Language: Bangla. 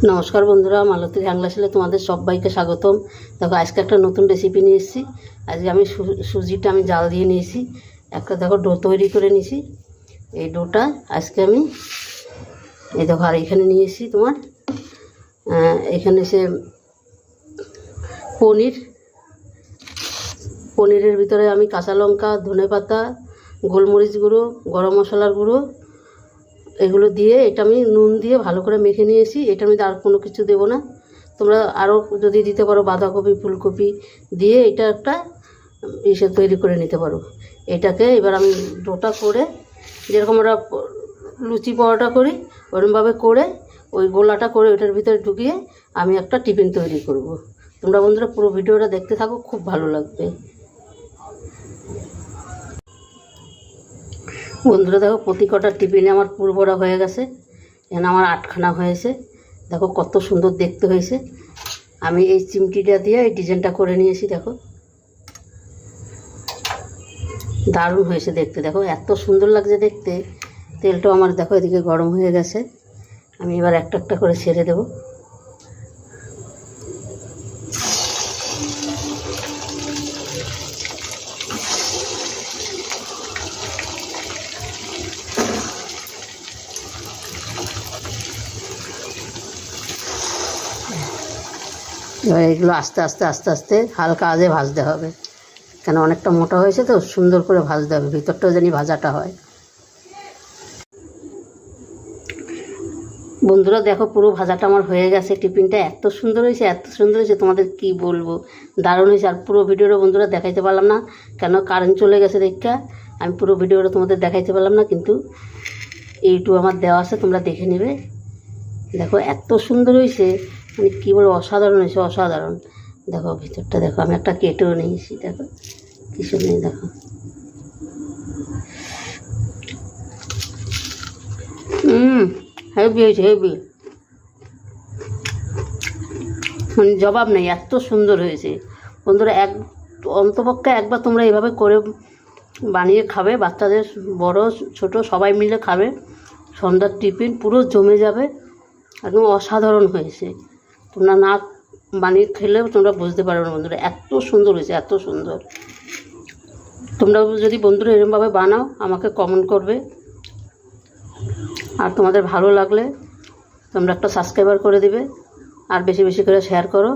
নমস্কার বন্ধুরা, মালতীর হ্যাংলাশালে তোমাদের সবাইকে স্বাগতম। দেখো আজকে একটা নতুন রেসিপি নিয়ে এসেছি। আজকে আমি সুজিটা জাল দিয়ে নিয়েছি, একটা দেখো ডো তৈরি করে নিয়েছি। এই ডোটা আজকে আমি এই দেখো আর এখানে নিয়ে এসেছি তোমার এখানে সে পনিরের ভিতরে আমি কাঁচা লঙ্কা, ধনেপাতা, গোলমরিচ গুঁড়ো, গরম মশলার গুঁড়ো এগুলো দিয়ে এটা আমি নুন দিয়ে ভালো করে মেখে নিয়েছি। এটার মধ্যে আর কোনো কিছু দেবো না। তোমরা আরও যদি দিতে পারো বাঁধাকপি, ফুলকপি দিয়ে এটা একটা ইসে তৈরি করে নিতে পারো। এটাকে এবার আমি ডোটা করে যেরকম আমরা লুচি পরোটা করি ওরকমভাবে করে ওই গোলাটা করে ওটার ভিতরে ঢুকিয়ে আমি একটা টিফিন তৈরি করব। তোমরা বন্ধুরা পুরো ভিডিওটা দেখতে থাকো, খুব ভালো লাগবে। বন্ধুরা দেখো প্রতি কটা টিফিনে আমার পুরো ভরা হয়ে গেছে। এখানে আমার 8খানা হয়েছে। দেখো কত সুন্দর দেখতে হয়েছে। আমি এই চিমটিটা দিয়ে এই ডিজাইনটা করে নিয়েছি। দেখো দারুণ হয়েছে দেখতে। দেখো এত সুন্দর লাগছে দেখতে। তেলটাও আমার দেখো এদিকে গরম হয়ে গেছে। আমি এবার একটা একটা করে ছেড়ে দেবো। এবার এগুলো আস্তে আস্তে আস্তে আস্তে হালকা আজে ভাজতে হবে, কেন অনেকটা মোটা হয়েছে তো সুন্দর করে ভাজতে হবে, ভিতরটাও জানি ভাজাটা হয়। বন্ধুরা দেখো পুরো ভাজাটা আমার হয়ে গেছে। টিফিনটা এত সুন্দর হয়েছে, এত সুন্দর হয়েছে তোমাদের কি বলবো, দারুণ হয়েছে। আর পুরো ভিডিওটা বন্ধুরা দেখাইতে পারলাম না, কেন কারেন্ট চলে গেছে দেখা আমি পুরো ভিডিওটা তোমাদের দেখাইতে পারলাম না, কিন্তু এইটুকু আমার দেওয়া আছে, তোমরা দেখে নেবে। দেখো এত সুন্দর হয়েছে, মানে কী বলবো, অসাধারণ হয়েছে, অসাধারণ। দেখো ভিতরটা দেখো, আমি একটা কেটেও নিয়েছি। দেখো কী সুন্দর, দেখো হেভি হয়েছে, হেভি, মানে জবাব নেই, এত সুন্দর হয়েছে। বন্ধুরা অন্তপক্ষে একবার তোমরা এইভাবে করে বানিয়ে খাবে, বাচ্চাদের বড় ছোট সবাই মিলে খাবে। সন্ধ্যার টিফিন পুরো জমে যাবে, একদম অসাধারণ হয়েছে। তোমরা না বানিয়ে খেলেও তোমরা বুঝতে পারবে না বন্ধুরা, এত সুন্দর হয়েছে, এত সুন্দর। তোমরা যদি বন্ধুরা এরকমভাবে বানাও আমাকে কমেন্ট করবে। আর তোমাদের ভালো লাগলে তোমরা একটা সাবস্ক্রাইবার করে দিবে, আর বেশি বেশি করে শেয়ার করো।